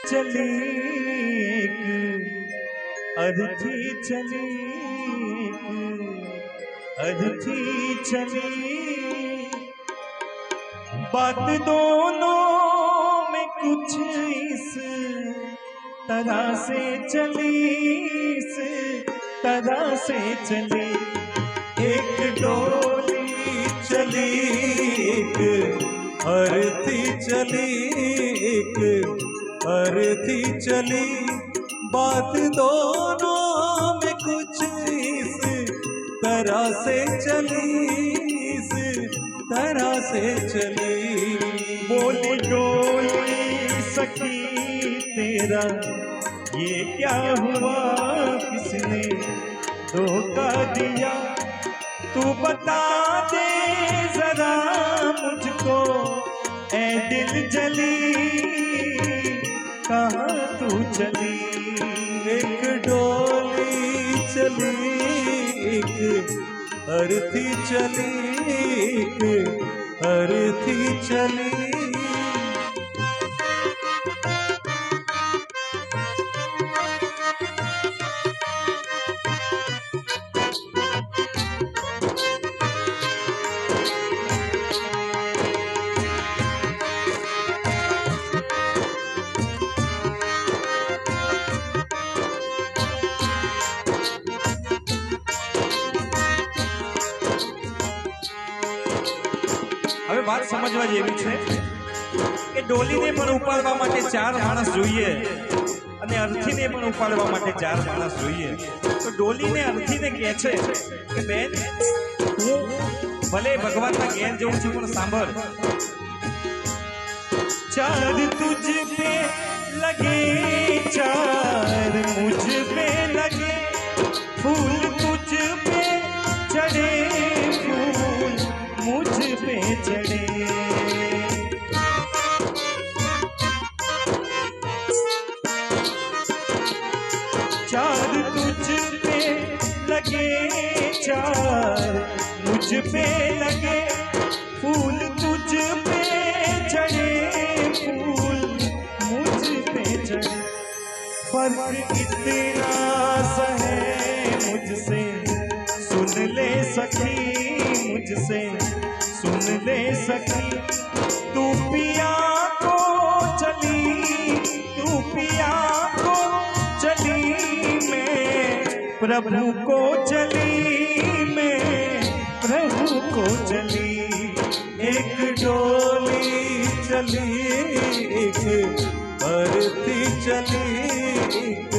चली एक अर्थी चली अर्थी चली बात दोनों में कुछ इस तरह से चली इस तरह से चली एक डोली चली एक अर्थी चली एक अर्थी चली बात दोनों में कुछ इस तरह से चली इस तरह से चली बोली डोली सखी तेरा ये क्या हुआ किसने धोखा दिया तू बता दे जरा मुझको ऐ दिल जली कहाँ तू चली एक डोली चली एक अर्थी चली एक अर्थी चली હવે વાત સમજવા જેવી છે કે ડોલીને પણ ઉપાડવા માટે 4 માણસ જોઈએ અને અર્થીને પણ ઉપાડવા માટે 4 માણસ જોઈએ તો ડોલીને અર્થીને કહે છે કે બેન હું ભલે ભગવાનના ઘેર જઉં છું પણ સાંભળ चार तुझ पे लगे चार मुझ पे लगे फूल तुझ पे चढ़े फूल मुझ पे चढ़े चार तुझ पे लगे चार मुझ पे लगे फूल तुझ पे चढ़े फूल मुझ पे चढ़े फर्क इतना सा है मुझसे सुन ले सखी मुझसे सुन ले सखी तू पिया को चली तू पिया को चली मैं प्रभु को चली मैं प्रभु को चली एक डोली चली एक अर्थी चली एक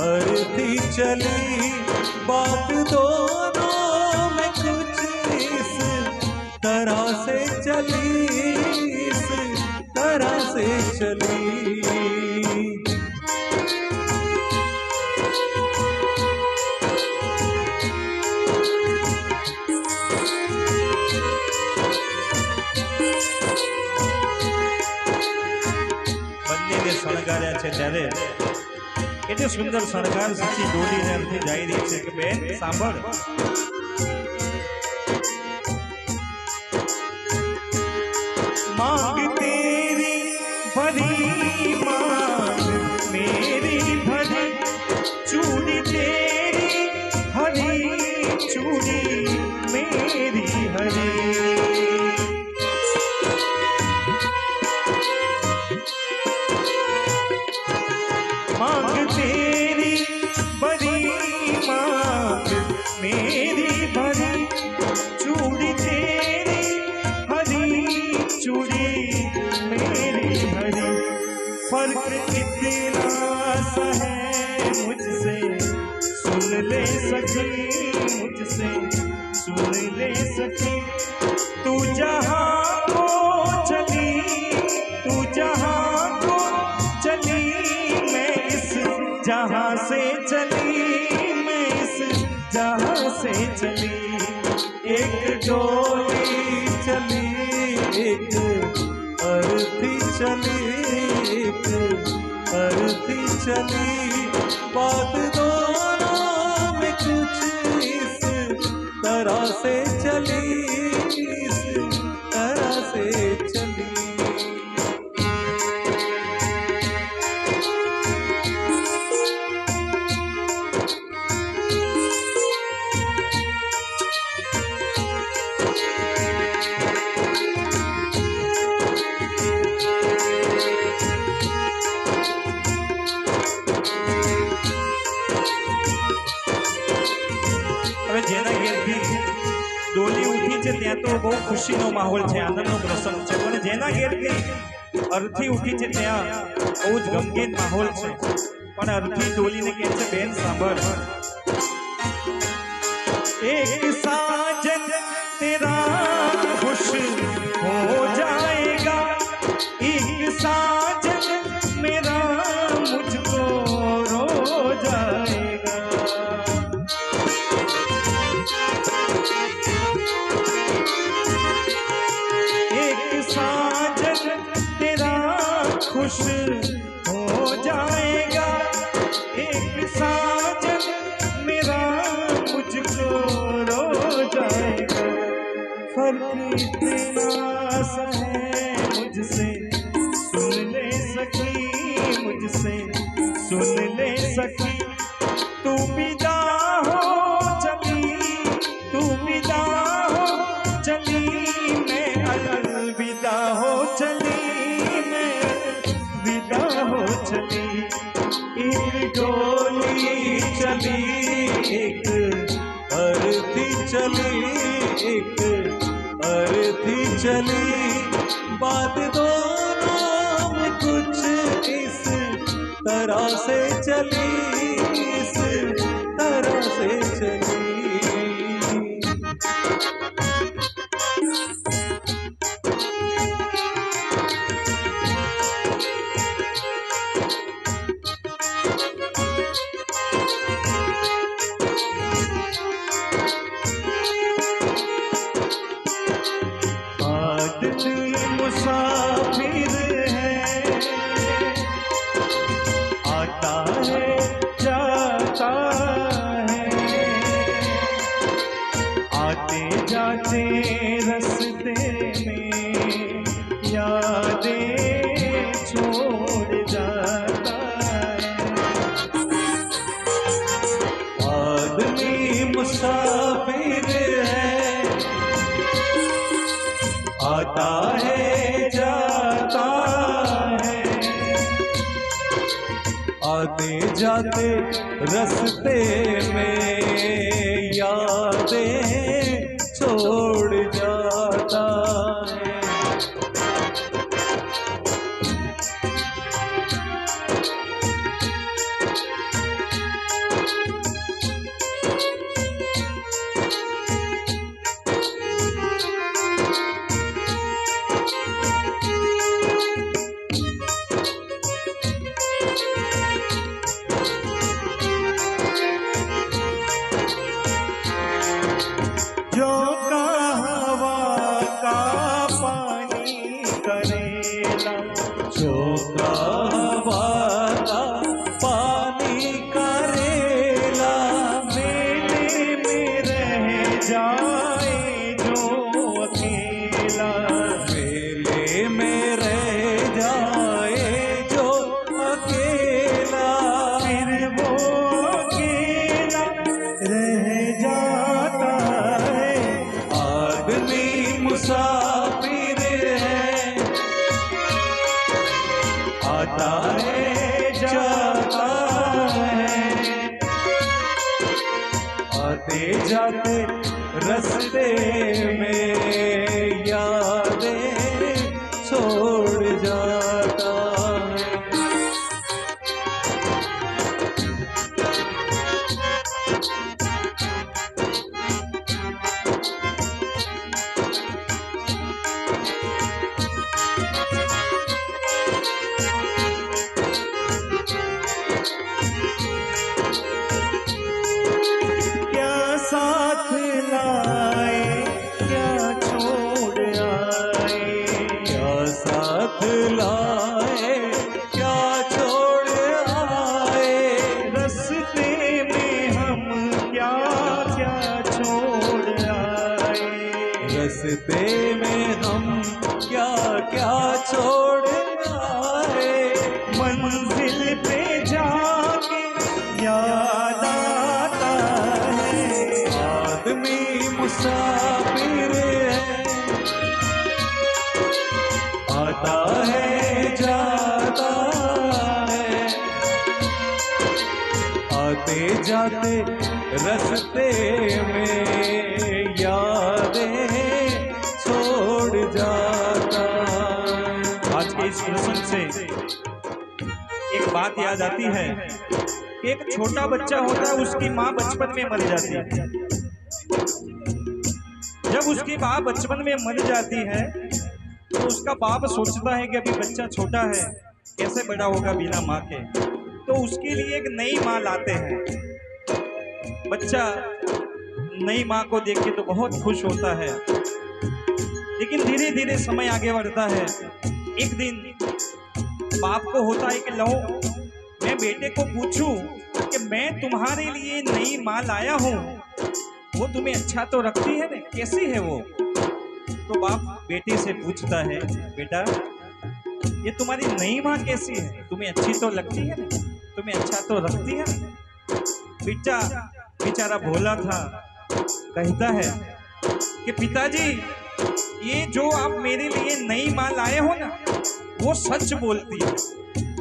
अर्थी चली बात दोनों में कुछ इस तरह से चली इस तरह से चली શણગાર્યા છે ત્યારે એટલો સુંદર શણગાર સાચી ડોલીને અર્થે જઈ રહી છે કે બેન સાંભળ मांग तेरी भरी मांग मेरी भरी चूड़ी तेरी हरी चूड़ी मेरी हरी मांग तेरी बड़ी मांग मेरी भरी चूड़ी तेरी हरी चूड़ी मेरी हरी फर्क इतना सा है मुझसे सुन ले सखी मुझसे सुन ले सखी तू जहाँ को चली तू जहाँ को चली मैं इस जहाँ से चली मैं इस जहाँ से चली एक डोली चली एक अर्थी चली एक अर्थी चली बात दोनों में कुछ इस तरह से चली इस तरह से चली ત્યાં તો બહુ ખુશીનો માહોલ છે, આનંદનો પ્રસંગ છે, પણ જેના ઘેરથી અર્થી ઉઠી છે ત્યાં બહુ જ ગમગીન માહોલ છે। પણ અર્થી ડોલીને કહે છે, બેન સાંભળ, एक साजन तेरा खुश हो जाएगा, एक साजन मेरा मुझको रो जाएगा। एक साजन तेरा खुश हो जाएगा, एक साजन मेरा मुझको रो जाएगा। फर्क इतना सा है मुझसे, सुन ले सखी, मुझसे सुन ले सखी। तू विदा हो चली, तू विदा हो चली, मैं अलविदा हो चली, मैं विदा हो चली। एक डोली चली, एक अर्थी चली, एक अर्थी चली, बात दोनों में कुछ इस तरह से चली, इस तरह से चली। मुसाफिर है, आता है जाता है, आते जाते रास्ते में यादें छोड़ जाता है। आदमी मुसाफिर है, आता है जाता है, आते जाते रास्ते में यादें छोड़ जाता है। झोंका हवा का पानी करेला, मेले में रह जाए जो अकेला, मेले में रह जाए जो अकेला, फिर वो अकेला रह जाता है। आदमी मुसाफिर है, आता है जाता है, आते जाते रास्ते में यादें छोड़ जाता है। साथ लाए क्या छोड़ आए, क्या साथ लाए क्या छोड़ आए, रास्ते में हम क्या क्या छोड़ आए, रास्ते में हम क्या क्या छोड़ आए। मंजिल पे जाके याद आता है, आदमी मुसाफिर है, आता है जाता है, आते जाते रास्ते में यादें एक बात याद आती है कि एक छोटा बच्चा होता है, उसकी माँ बचपन में मर जाती है। जब उसकी माँ बचपन में मर जाती है तो उसका बाप सोचता है कि अभी बच्चा छोटा है, कैसे बड़ा होगा बिना माँ के, तो उसके लिए एक नई माँ लाते हैं। बच्चा नई माँ को देख के तो बहुत खुश होता है, लेकिन धीरे धीरे समय आगे बढ़ता है। एक दिन बाप को होता है कि लो मैं बेटे को पूछूं कि मैं तुम्हारे लिए नई माँ लाया हूं, वो तुम्हें अच्छा तो रखती है ना, कैसी है वो? तो बाप बेटे से पूछता है, बेटा ये तुम्हारी नई माँ कैसी है, तुम्हें अच्छी तो लगती है ना, तुम्हें अच्छा तो रखती है ना? बेटा बेचारा भोला था, कहता है कि पिताजी ये जो आप मेरे लिए नई माँ लाए हो ना, वो सच बोलती है।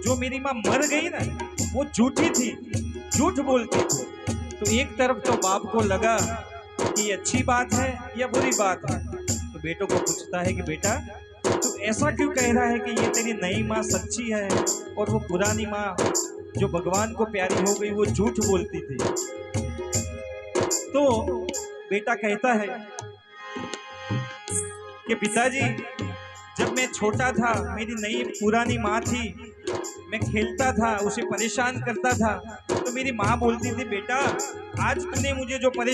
जो मेरी माँ मर गई ना, वो झूठी थी, झूठ बोलती थी। तो एक तरफ तो बाप को लगा कि ये अच्छी बात है या बुरी बात है, तो बेटों को पूछता है कि बेटा तू ऐसा क्यों कह रहा है कि ये तेरी नई माँ सच्ची है और वो पुरानी माँ जो भगवान को प्यारी हो गई वो झूठ बोलती थी? तो बेटा कहता है कि पिताजी जब मैं छोटा था, मेरी नई पुरानी माँ थी, मैं खेलता था, उसे परेशान करता था, तो मेरी माँ बोलती थी बेटा आज तूने मुझे जो परेशान